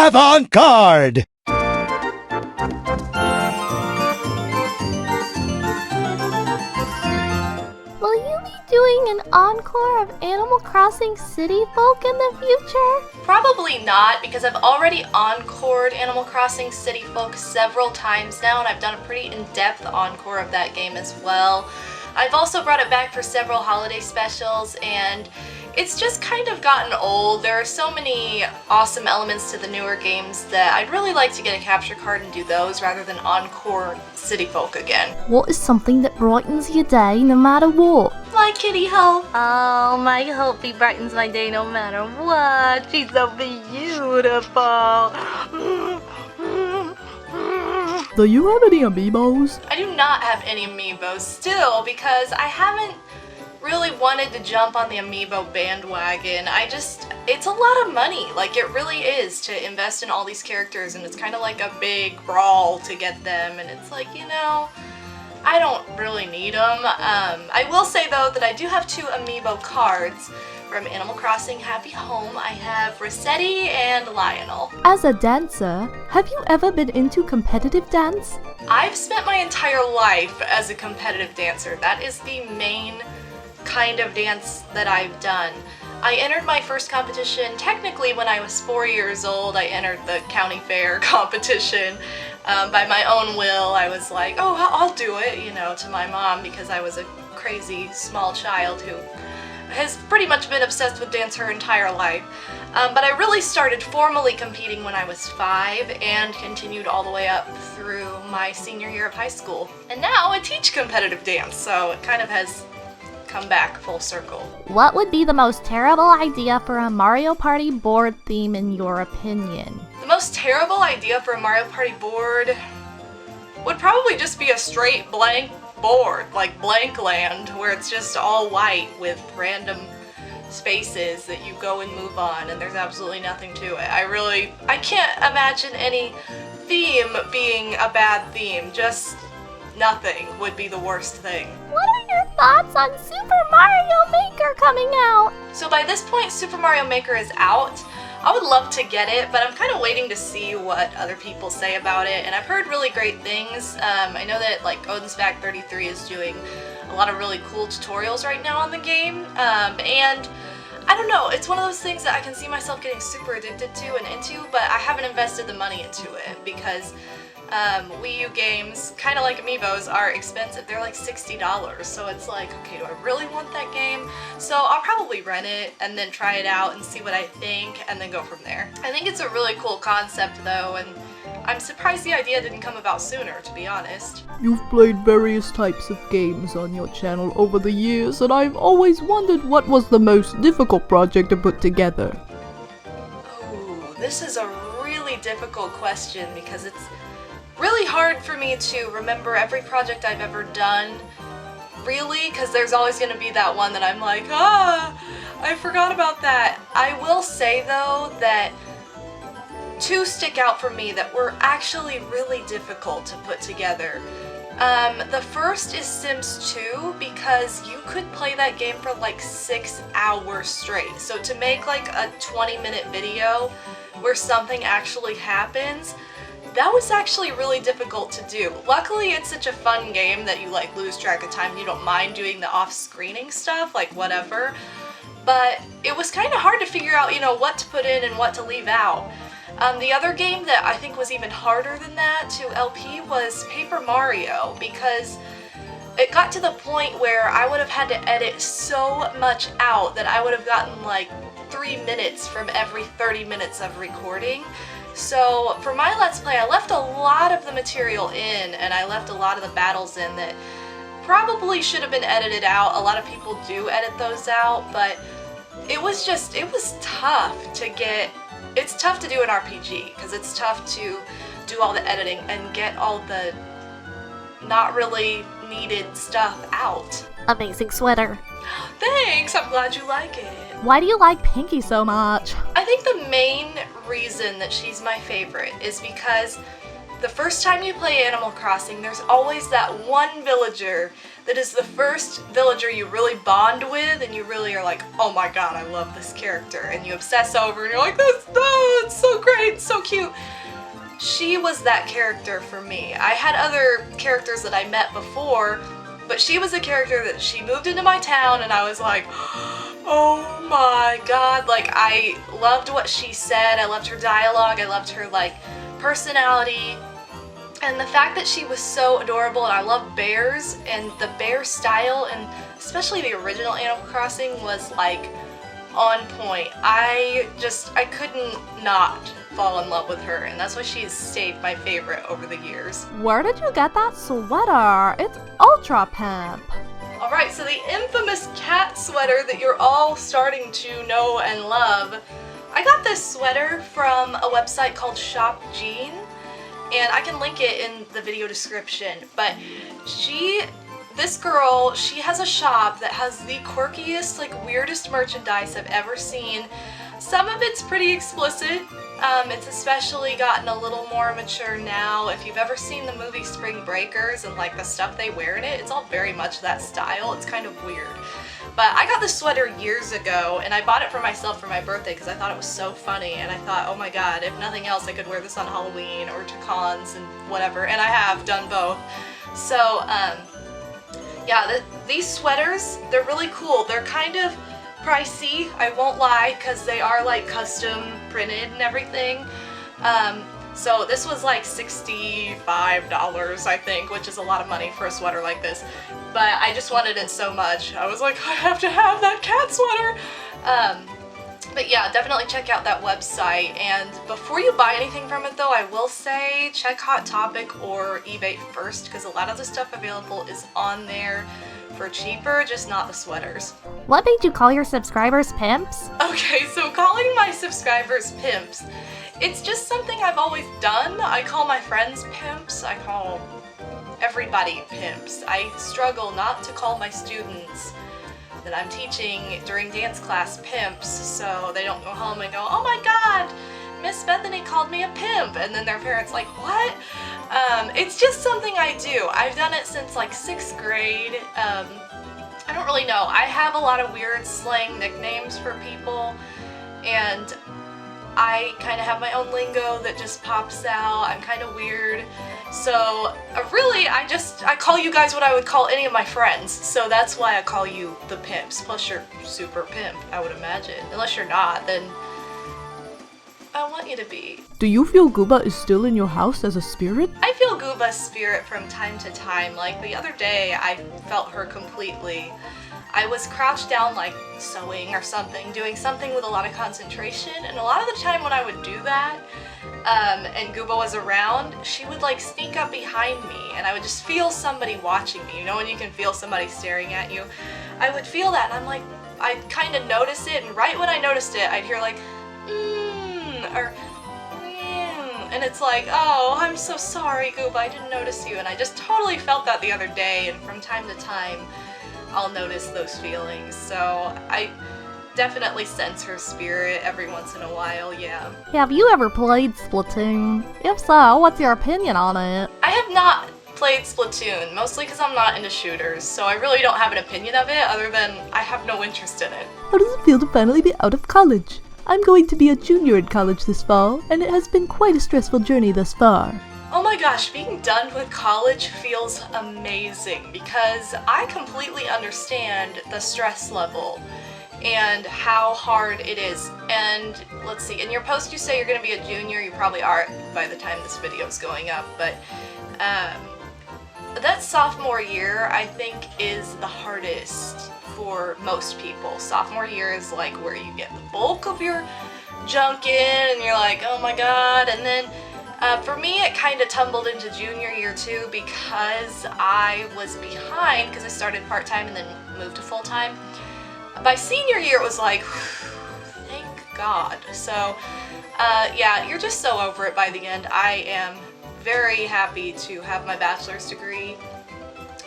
Avant-garde! Will you be doing an encore of Animal Crossing City Folk in the future? Probably not, because I've already encored Animal Crossing City Folk several times now, and I've done a pretty in-depth encore of that game as well. I've also brought it back for several holiday specials, and it's just kind of gotten old. There are so many awesome elements to the newer games that I'd really like to get a capture card and do those rather than encore City Folk again. What is something that brightens your day no matter what? My kitty Hope. Oh, my Hopi brightens my day no matter what. She's so beautiful. Do you have any amiibos? I do not have any amiibos still because I haven't really wanted to jump on the amiibo bandwagon. It's a lot of money. Like, it really is to invest in all these characters, and it's kind of like a big brawl to get them, and it's like, I don't really need them. I will say though that I do have 2 amiibo cards from Animal Crossing Happy Home. I have Rossetti and Lionel. As a dancer, have you ever been into competitive dance? I've spent my entire life as a competitive dancer. That is the main kind of dance that I've done. I entered my first competition technically when I was 4 years old. I entered the county fair competition by my own will. I was like, oh, I'll do it, to my mom, because I was a crazy small child who has pretty much been obsessed with dance her entire life. But I really started formally competing when I was 5 and continued all the way up through my senior year of high school. And now I teach competitive dance, so it kind of has come back full circle. What would be the most terrible idea for a Mario Party board theme in your opinion? The most terrible idea for a Mario Party board would probably just be a straight blank board, like Blank Land, where it's just all white with random spaces that you go and move on, and there's absolutely nothing to it. I can't imagine any theme being a bad theme. Just nothing would be the worst thing. What are your thoughts on Super Mario Maker coming out? So by this point, Super Mario Maker is out. I would love to get it, but I'm kind of waiting to see what other people say about it, and I've heard really great things. I know that Odin's Back 33 is doing a lot of really cool tutorials right now on the game, and I don't know, it's one of those things that I can see myself getting super addicted to and into, but I haven't invested the money into it because Wii U games, kind of like amiibos, are expensive. They're like $60, so it's like, okay, do I really want that game? So I'll probably rent it and then try it out and see what I think and then go from there. I think it's a really cool concept though, and I'm surprised the idea didn't come about sooner, to be honest. You've played various types of games on your channel over the years, and I've always wondered what was the most difficult project to put together. Ooh, this is a really difficult question because it's really hard for me to remember every project I've ever done, really, because there's always going to be that one that I'm like, I forgot about that. I will say though that 2 stick out for me that were actually really difficult to put together. The first is Sims 2, because you could play that game for like 6 hours straight. So to make like a 20-minute video where something actually happens, that was actually really difficult to do. Luckily, it's such a fun game that you lose track of time and you don't mind doing the off-screening stuff, whatever. But it was kind of hard to figure out, what to put in and what to leave out. The other game that I think was even harder than that to LP was Paper Mario, because it got to the point where I would have had to edit so much out that I would have gotten 3 minutes from every 30 minutes of recording. So for my Let's Play, I left a lot of the material in, and I left a lot of the battles in that probably should have been edited out. A lot of people do edit those out, but it was tough to get. It's tough to do an RPG, because it's tough to do all the editing and get all the not really needed stuff out. Amazing sweater. Thanks, I'm glad you like it. Why do you like Pinky so much? I think the main reason that she's my favorite is because the first time you play Animal Crossing, there's always that one villager that is the first villager you really bond with and you really are like, oh my god, I love this character, and you obsess over and you're like, it's so great, it's so cute. She was that character for me. I had other characters that I met before, but she was a character that she moved into my town and I was like, oh my god, like I loved what she said, I loved her dialogue, I loved her like personality, and the fact that she was so adorable, and I love bears, and the bear style, and especially the original Animal Crossing was like on point. I couldn't not fall in love with her, and that's why she's stayed my favorite over the years. Where did you get that sweater? It's ultra pimp. Alright, so the infamous cat sweater that you're all starting to know and love. I got this sweater from a website called Shop Jean, and I can link it in the video description, but this girl, she has a shop that has the quirkiest, like weirdest merchandise I've ever seen. Some of it's pretty explicit. It's especially gotten a little more mature now. If you've ever seen the movie Spring Breakers and like the stuff they wear in it, it's all very much that style. It's kind of weird. But I got this sweater years ago and I bought it for myself for my birthday because I thought it was so funny, and I thought, oh my god, if nothing else I could wear this on Halloween or to cons and whatever, and I have done both. So yeah, these sweaters, they're really cool. They're kind of pricey, I won't lie, because they are like custom printed and everything. So this was like $65, I think, which is a lot of money for a sweater like this. But I just wanted it so much. I was like, I have to have that cat sweater. But yeah, definitely check out that website. And before you buy anything from it though, I will say check Hot Topic or eBay first, because a lot of the stuff available is on there for cheaper, just not the sweaters. What made you call your subscribers pimps? Okay, so calling my subscribers pimps, it's just something I've always done. I call my friends pimps, I call everybody pimps. I struggle not to call my students that I'm teaching during dance class pimps, so they don't go home and go, oh my god, Miss Bethany called me a pimp, and then their parents like, what? It's just something I do. I've done it since like 6th grade. I don't really know. I have a lot of weird slang nicknames for people, and I kind of have my own lingo that just pops out. I'm kind of weird. So really, I call you guys what I would call any of my friends. So that's why I call you the pimps. Plus you're super pimp, I would imagine. Unless you're not, then I want you to be. Do you feel Gooba is still in your house as a spirit? I feel Gooba's spirit from time to time. Like the other day, I felt her completely. I was crouched down like sewing or something, doing something with a lot of concentration, and a lot of the time when I would do that, and Gooba was around, she would like sneak up behind me, and I would just feel somebody watching me. You know when you can feel somebody staring at you? I would feel that, and I'm like, I'd kind of notice it, and right when I noticed it, I'd hear like, or and it's like, oh, I'm so sorry, Gooba, I didn't notice you. And I just totally felt that the other day, and from time to time I'll notice those feelings. So I definitely sense her spirit every once in a while, yeah. Have you ever played Splatoon? If so, what's your opinion on it? I have not played Splatoon, mostly because I'm not into shooters, so I really don't have an opinion of it other than I have no interest in it. How does it feel to finally be out of college? I'm going to be a junior in college this fall, and it has been quite a stressful journey thus far. Oh my gosh, being done with college feels amazing because I completely understand the stress level and how hard it is. And let's see, in your post you say you're going to be a junior. You probably are by the time this video is going up, but that sophomore year I think is the hardest for most people. Sophomore year is like where you get the bulk of your junk in and you're like, oh my god. And then for me it kind of tumbled into junior year too because I was behind because I started part-time and then moved to full-time. By senior year it was like, thank god. So yeah, you're just so over it by the end. I am very happy to have my bachelor's degree.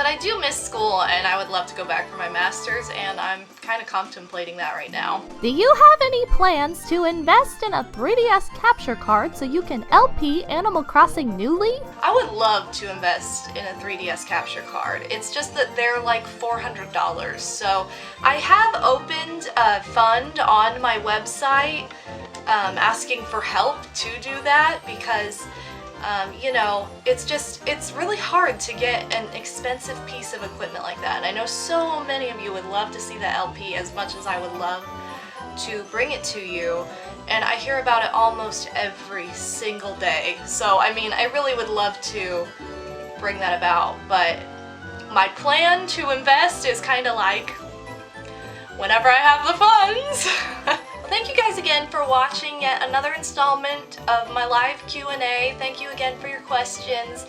But I do miss school, and I would love to go back for my master's, and I'm kind of contemplating that right now. Do you have any plans to invest in a 3DS capture card so you can LP Animal Crossing Newly? I would love to invest in a 3DS capture card. It's just that they're like $400. So I have opened a fund on my website asking for help to do that because you know, it's really hard to get an expensive piece of equipment like that. And I know so many of you would love to see the LP as much as I would love to bring it to you. And I hear about it almost every single day. So, I mean, I really would love to bring that about. But my plan to invest is kind of like whenever I have the funds. Thank you guys again for watching yet another installment of my live Q&A. Thank you again for your questions.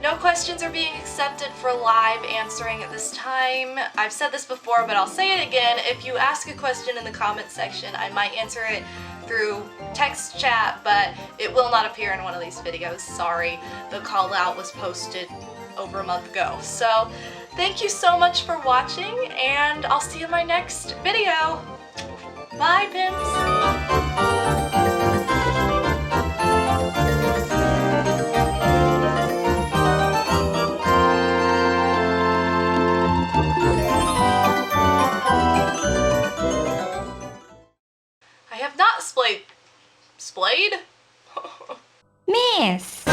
No questions are being accepted for live answering at this time. I've said this before, but I'll say it again. If you ask a question in the comment section, I might answer it through text chat, but it will not appear in one of these videos. Sorry, the call out was posted over a month ago. So thank you so much for watching, and I'll see you in my next video. Bye, pimps! I have not splayed. Splayed? Miss!